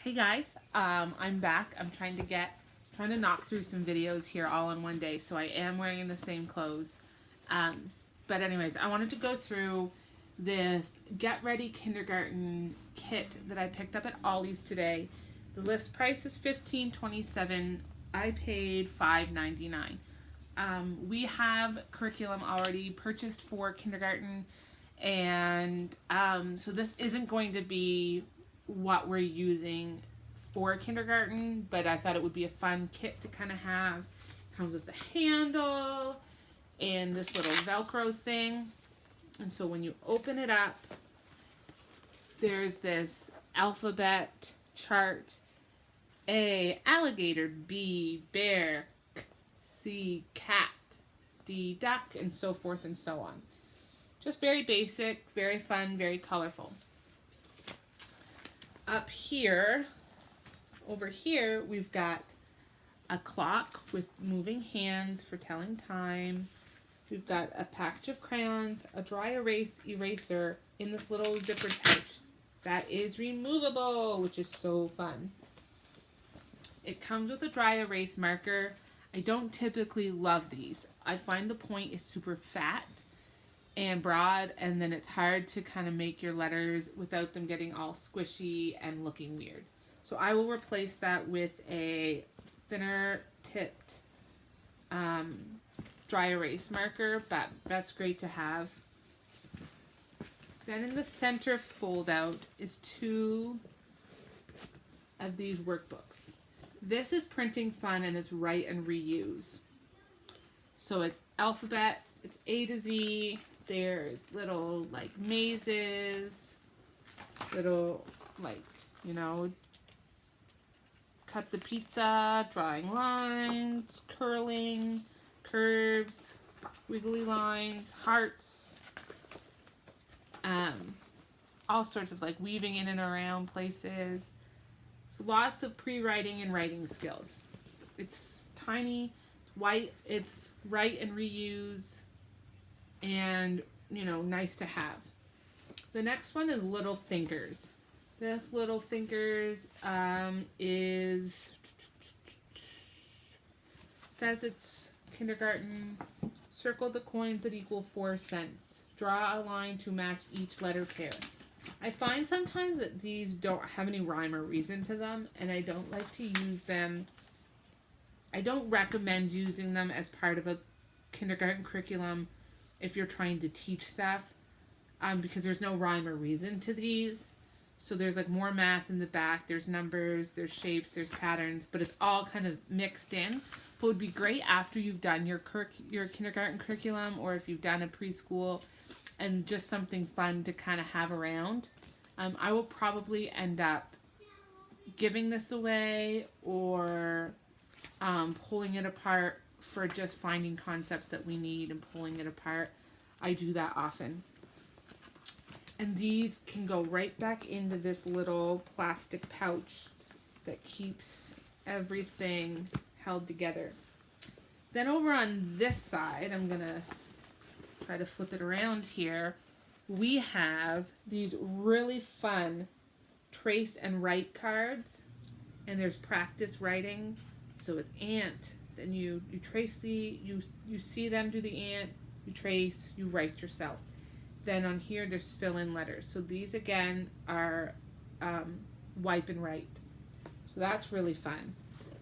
Hey guys, I'm back. I'm trying to knock through some videos here all in one day, so I am wearing the same clothes. But anyways, I wanted to go through this Get Ready Kindergarten kit that I picked up at Ollie's today. The list price is $15.27. I paid $5.99. We have curriculum already purchased for kindergarten, and so this isn't going to be what we're using for kindergarten, but I thought it would be a fun kit to kind of have. Comes with a handle and this little Velcro thing, and so when you open it up, there's this alphabet chart: A, alligator; B, bear; C, cat; D, duck, and so forth and so on. Just very basic, very fun, very colorful. Up here, over here, we've got a clock with moving hands for telling time. We've got a package of crayons, a dry erase eraser in this little zipper pouch that is removable, which is so fun. It comes with a dry erase marker. I don't typically love these. I find the point is super fat and broad, and then it's hard to kind of make your letters without them getting all squishy and looking weird. So I will replace that with a thinner tipped dry erase marker, but that's great to have. Then in the center fold out is two of these workbooks. This is printing fun, and it's write and reuse. So it's alphabet, it's A to Z. There's little like mazes, little like, cut the pizza, drawing lines, curling, curves, wiggly lines, hearts, all sorts of like weaving in and around places. So lots of pre-writing and writing skills. It's tiny, white, it's write and reuse, and nice to have. The next one is Little Thinkers. This Little Thinkers says it's kindergarten. Circle the coins that equal 4 cents. Draw a line to match each letter pair. I find sometimes that these don't have any rhyme or reason to them, and I don't like to use them. I don't recommend using them as part of a kindergarten curriculum if you're trying to teach stuff, because there's no rhyme or reason to these. So there's like more math in the back, there's numbers, there's shapes, there's patterns, but it's all kind of mixed in. But it would be great after you've done your kindergarten curriculum, or if you've done a preschool, and just something fun to kind of have around. I will probably end up giving this away, or pulling it apart for just finding concepts that we need and pulling it apart. I do that often. And these can go right back into this little plastic pouch that keeps everything held together. Then over on this side, I'm going to try to flip it around here. We have these really fun trace and write cards, and there's practice writing. So it's ant. Then you trace you see them do the ant, you trace, you write yourself. Then on here there's fill in letters. So these again are wipe and write. So that's really fun.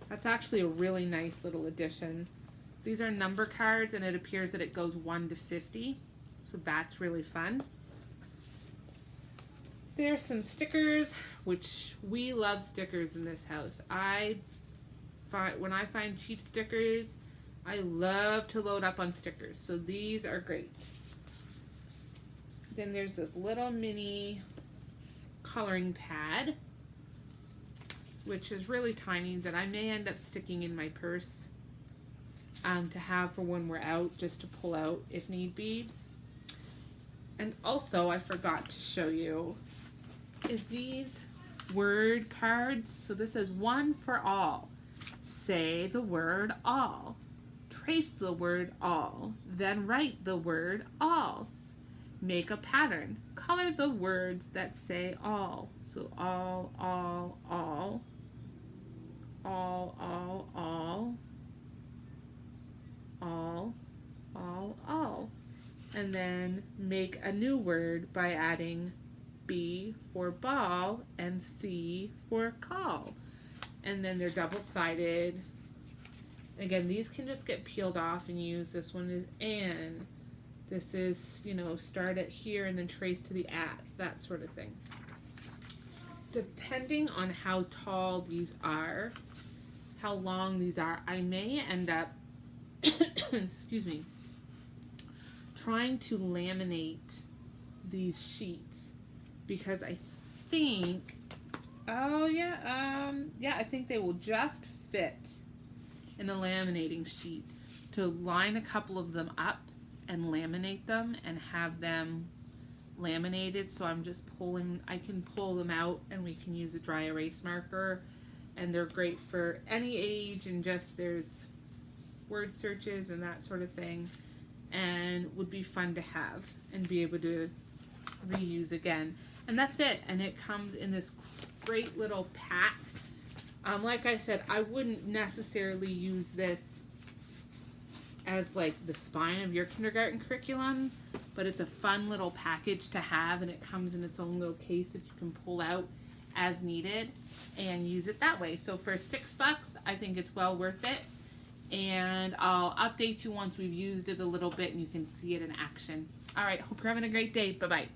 That's actually a really nice little addition. These are number cards, and it appears that it goes 1 to 50. So that's really fun. There's some stickers, which we love stickers in this house. When I find cheap stickers, I love to load up on stickers. So these are great. Then there's this little mini coloring pad, which is really tiny, that I may end up sticking in my purse to have for when we're out, just to pull out if need be. And also, I forgot to show you, is these word cards. So this is one for all. Say the word all. Trace the word all. Then write the word all. Make a pattern. Color the words that say all. So all, and then make a new word by adding B for ball and C for call. And then they're double-sided. Again, these can just get peeled off and used. This one is and. This is, you know, start at here and then trace to the at, that sort of thing. Depending on how tall these are, how long these are, I may end up, excuse me, trying to laminate these sheets because I think, I think they will just fit in a laminating sheet. To line a couple of them up and laminate them and have them laminated, so I'm just pulling, I can pull them out and we can use a dry erase marker, and they're great for any age, and just there's word searches and that sort of thing, and would be fun to have and be able to reuse again. And that's it, and it comes in this great little pack. Like I said, I wouldn't necessarily use this as like the spine of your kindergarten curriculum, but it's a fun little package to have, and it comes in its own little case that you can pull out as needed and use it that way. So for $6, I think it's well worth it, and I'll update you once we've used it a little bit and you can see it in action. All right, hope you're having a great day. Bye-bye.